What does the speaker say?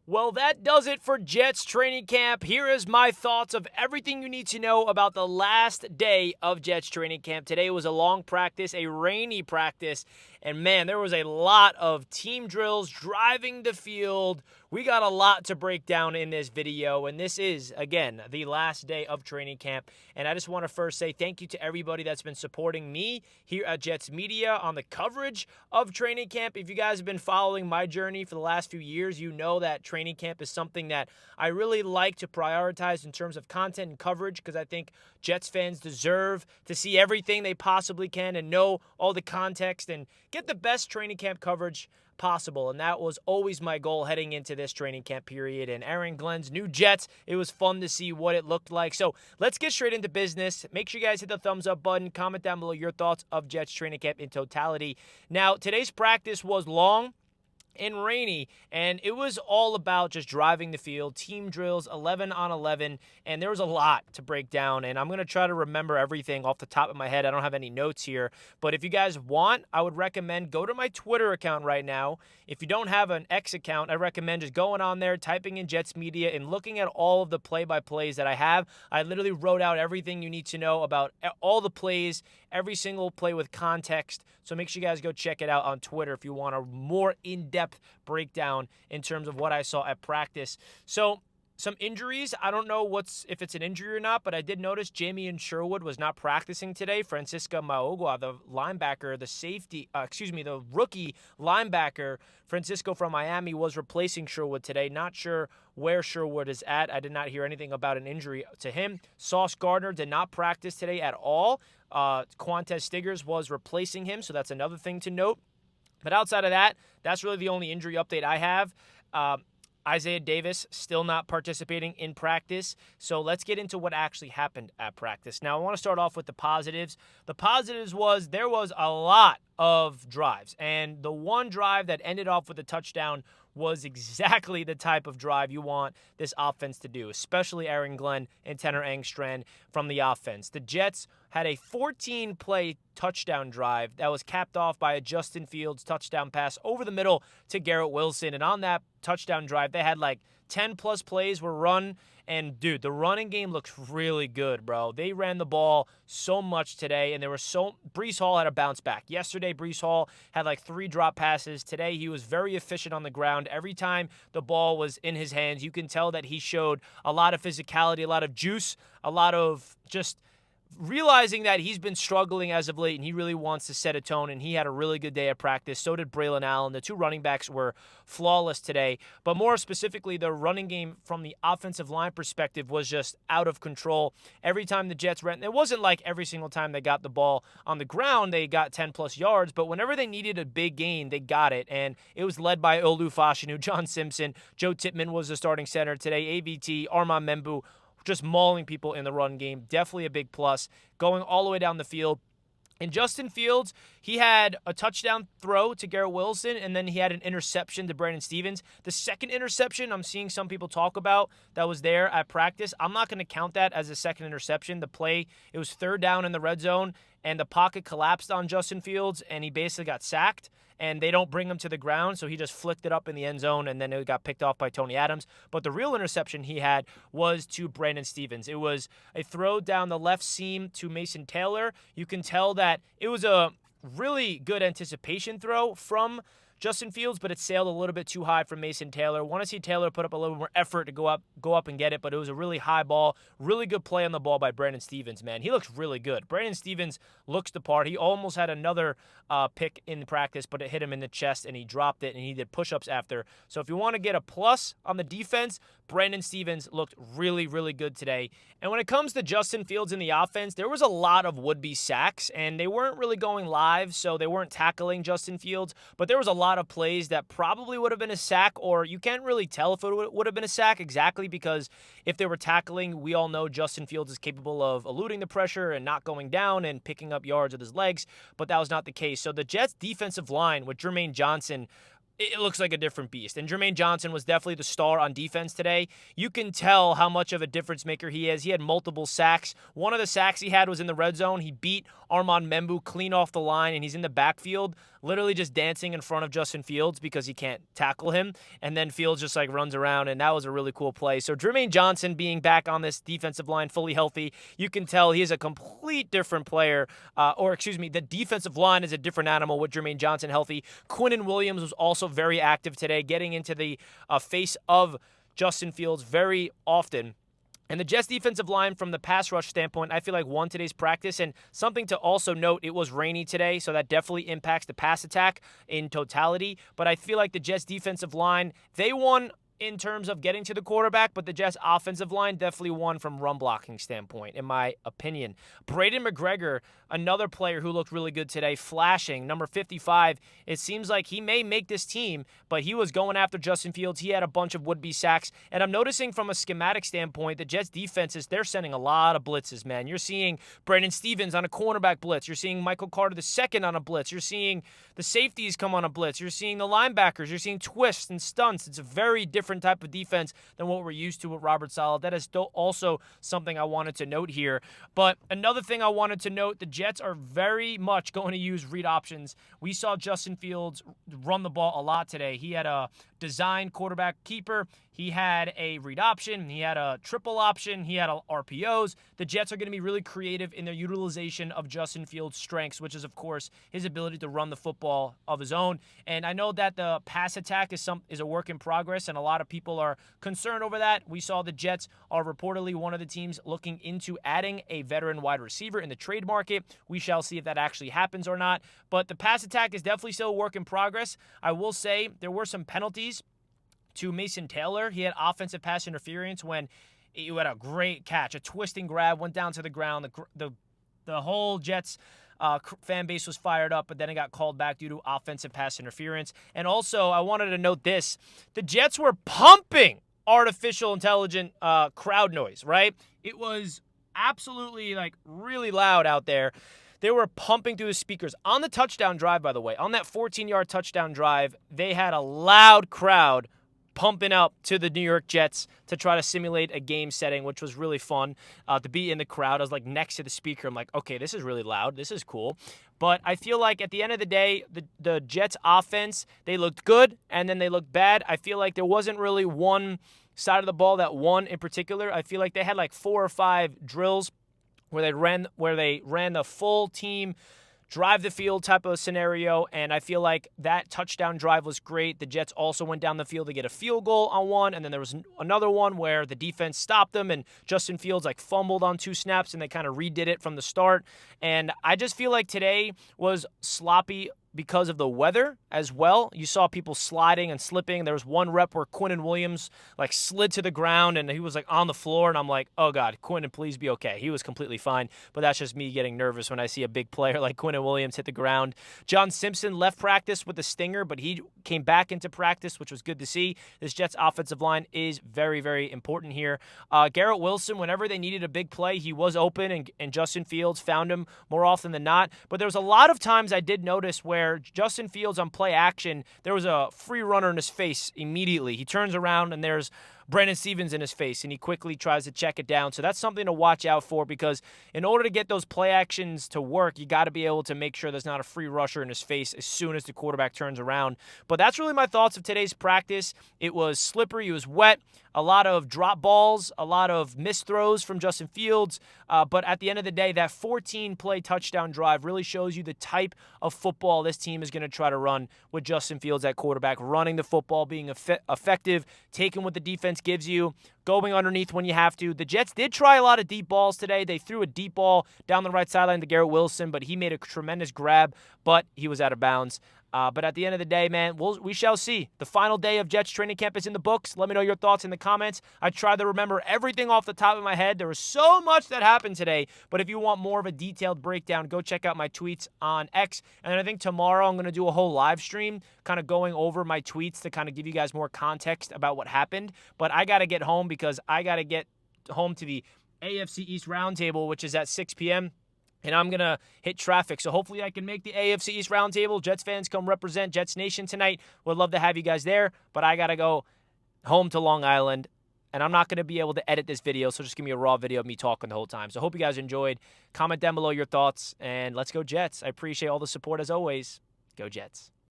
Well, that does it for Jets training camp. Here is my thoughts of everything you need to know about the last day of Jets training camp. Today was a long practice, a rainy practice, and man, there was a lot of team drills, driving the field. We got a lot to break down in this video, and this is, again, the last day of training camp. And I just want to first say thank you to everybody that's been supporting me here at Jets Media on the coverage of training camp. If you guys have been following my journey for the last few years, you know that training camp is something that I really like to prioritize in terms of content and coverage, because I think Jets fans deserve to see everything they possibly can and know all the context and get the best training camp coverage possible. And that was always my goal heading into this training camp period. And Aaron Glenn's new Jets, it was fun to see what it looked like. So let's get straight into business. Make sure you guys hit the thumbs up button. Comment down below your thoughts of Jets training camp in totality. Now, today's practice was long and rainy, and it was all about just driving the field, team drills, 11 on 11, and there was a lot to break down, and I'm going to try to remember everything off the top of my head. I don't have any notes here, but if you guys want, I would recommend go to my Twitter account right now. If you don't have an X account, I recommend just going on there, typing in Jets Media, and looking at all of the play-by-plays that I have. I literally wrote out everything you need to know about all the plays, every single play with context, so make sure you guys go check it out on Twitter if you want a more in-depth breakdown in terms of what I saw at practice. So some injuries. I don't know if it's an injury or not, but I did notice Jamie Sherwood was not practicing today. Francisco Maogua, the linebacker, the rookie linebacker, Francisco from Miami, was replacing Sherwood today. Not sure where Sherwood is at. I did not hear anything about an injury to him. Sauce Gardner did not practice today at all. Quantez Stiggers was replacing him, so that's another thing to note. But outside of that, that's really the only injury update I have. Isaiah Davis still not participating in practice. So let's get into what actually happened at practice. Now, I want to start off with the positives. The positives was there was a lot of drives, and the one drive that ended off with a touchdown was exactly the type of drive you want this offense to do, especially Aaron Glenn and Tanner Engstrand from the offense. The Jets had a 14-play touchdown drive that was capped off by a Justin Fields touchdown pass over the middle to Garrett Wilson. And on that touchdown drive, they had like 10-plus plays were run. And, dude, the running game looks really good, bro. They ran the ball so much today, and Breece Hall had a bounce back. Yesterday, Breece Hall had like 3 drop passes. Today, he was very efficient on the ground. Every time the ball was in his hands, you can tell that he showed a lot of physicality, a lot of juice, a lot of just realizing that he's been struggling as of late and he really wants to set a tone, and he had a really good day at practice. So did Braylon Allen. The 2 running backs were flawless today, but more specifically, the running game from the offensive line perspective was just out of control. Every time the Jets ran, it wasn't like every single time they got the ball on the ground, they got 10-plus yards, but whenever they needed a big gain, they got it, and it was led by Olu Fashanu, John Simpson. Joe Tippmann was the starting center today. AVT, Armand Membu, just mauling people in the run game. Definitely a big plus. Going all the way down the field. And Justin Fields, he had a touchdown throw to Garrett Wilson, and then he had an interception to Brandon Stevens. The second interception I'm seeing some people talk about that was there at practice, I'm not going to count that as a second interception. The play, it was 3rd down in the red zone, and the pocket collapsed on Justin Fields, and he basically got sacked, and they don't bring him to the ground, so he just flicked it up in the end zone, and then it got picked off by Tony Adams. But the real interception he had was to Brandon Stevens. It was a throw down the left seam to Mason Taylor. You can tell that it was a really good anticipation throw from Justin Fields, but it sailed a little bit too high from Mason Taylor. Want to see Taylor put up a little more effort to go up and get it, but it was a really high ball. Really good play on the ball by Brandon Stevens, man. He looks really good. Brandon Stevens looks the part. He almost had another pick in practice, but it hit him in the chest, and he dropped it, and he did push-ups after. So if you want to get a plus on the defense, Brandon Stevens looked really, really good today. And when it comes to Justin Fields in the offense, there was a lot of would-be sacks, and they weren't really going live, so they weren't tackling Justin Fields, but there was a lot of plays that probably would have been a sack, or you can't really tell if it would have been a sack exactly, because if they were tackling, we all know Justin Fields is capable of eluding the pressure and not going down and picking up yards with his legs, but that was not the case. So the Jets' defensive line with Jermaine Johnson it looks like a different beast. And Jermaine Johnson was definitely the star on defense today. You can tell how much of a difference maker he is. He had multiple sacks. One of the sacks he had was in the red zone. He beat Armand Membu clean off the line, and he's in the backfield, literally just dancing in front of Justin Fields because he can't tackle him. And then Fields just like runs around, and that was a really cool play. So Jermaine Johnson being back on this defensive line fully healthy, you can tell he is a complete different player. The defensive line is a different animal with Jermaine Johnson healthy. Quinnen Williams was also very active today, getting into the face of Justin Fields very often. And the Jets defensive line from the pass rush standpoint, I feel like won today's practice. And something to also note, it was rainy today, so that definitely impacts the pass attack in totality. But I feel like the Jets defensive line, they won in terms of getting to the quarterback, but the Jets offensive line definitely won from run blocking standpoint, in my opinion. Braden McGregor, another player who looked really good today, flashing, number 55. It seems like he may make this team, but he was going after Justin Fields. He had a bunch of would-be sacks, and I'm noticing from a schematic standpoint, the Jets defenses, they're sending a lot of blitzes, man. You're seeing Brandon Stevens on a cornerback blitz. You're seeing Michael Carter II on a blitz. You're seeing the safeties come on a blitz. You're seeing the linebackers. You're seeing twists and stunts. It's a very different type of defense than what we're used to with Robert Saleh. That is still also something I wanted to note here. But another thing I wanted to note, the Jets are very much going to use read options. We saw Justin Fields run the ball a lot today. He had a design quarterback keeper. He had a read option. He had a triple option. He had RPOs. The Jets are going to be really creative in their utilization of Justin Fields' strengths, which is, of course, his ability to run the football of his own. And I know that the pass attack is a work in progress, and a lot of people are concerned over that. We saw the Jets are reportedly one of the teams looking into adding a veteran wide receiver in the trade market. We shall see if that actually happens or not. But the pass attack is definitely still a work in progress. I will say there were some penalties to Mason Taylor. He had offensive pass interference when he had a great catch, a twisting grab, went down to the ground. The whole Jets fan base was fired up, but then it got called back due to offensive pass interference. And also, I wanted to note this. The Jets were pumping artificial intelligent crowd noise, right? It was absolutely really loud out there. They were pumping through the speakers. On the touchdown drive, by the way, on that 14-yard touchdown drive, they had a loud crowd pumping up to the New York Jets to try to simulate a game setting, which was really fun to be in the crowd. I was next to the speaker. I'm like, okay, this is really loud. This is cool. But I feel like at the end of the day, the Jets offense, they looked good and then they looked bad. I feel like there wasn't really one side of the ball that won in particular. I feel like they had 4 or 5 drills where they ran the full team drive the field type of scenario, and I feel like that touchdown drive was great. The Jets also went down the field to get a field goal on one, and then there was another one where the defense stopped them, and Justin Fields fumbled on 2 snaps, and they kind of redid it from the start. And I just feel like today was sloppy because of the weather as well. You saw people sliding and slipping. There was one rep where Quinnen Williams slid to the ground and he was on the floor, and I'm like, oh God, Quinnen, please be okay. He was completely fine, but that's just me getting nervous when I see a big player like Quinnen Williams hit the ground. John Simpson left practice with a stinger, but he came back into practice, which was good to see. This Jets offensive line is very, very important here. Garrett Wilson, whenever they needed a big play, he was open, and Justin Fields found him more often than not. But there was a lot of times I did notice where Justin Fields on play action, there was a free runner in his face immediately. He turns around and there's Brandon Stevens in his face, and he quickly tries to check it down. So that's something to watch out for, because in order to get those play actions to work, you got to be able to make sure there's not a free rusher in his face as soon as the quarterback turns around. But that's really my thoughts of today's practice. It was slippery, it was wet, a lot of drop balls, a lot of missed throws from Justin Fields. But at the end of the day, that 14-play touchdown drive really shows you the type of football this team is going to try to run with Justin Fields at quarterback, running the football, being effective, taking what the defense gives you, going underneath when you have to. The Jets did try a lot of deep balls today. They threw a deep ball down the right sideline to Garrett Wilson, but he made a tremendous grab, but he was out of bounds. But at the end of the day, man, we shall see. The final day of Jets training camp is in the books. Let me know your thoughts in the comments. I tried to remember everything off the top of my head. There was so much that happened today, but if you want more of a detailed breakdown, go check out my tweets on X. And I think tomorrow I'm going to do a whole live stream kind of going over my tweets to kind of give you guys more context about what happened. But I got to get home because I got to get home to the AFC East Roundtable, which is at 6 p.m., and I'm going to hit traffic. So hopefully I can make the AFC East Roundtable. Jets fans, come represent Jets Nation tonight. Would love to have you guys there, but I got to go home to Long Island, and I'm not going to be able to edit this video, so just give me a raw video of me talking the whole time. So hope you guys enjoyed. Comment down below your thoughts, and let's go Jets. I appreciate all the support as always. Go Jets.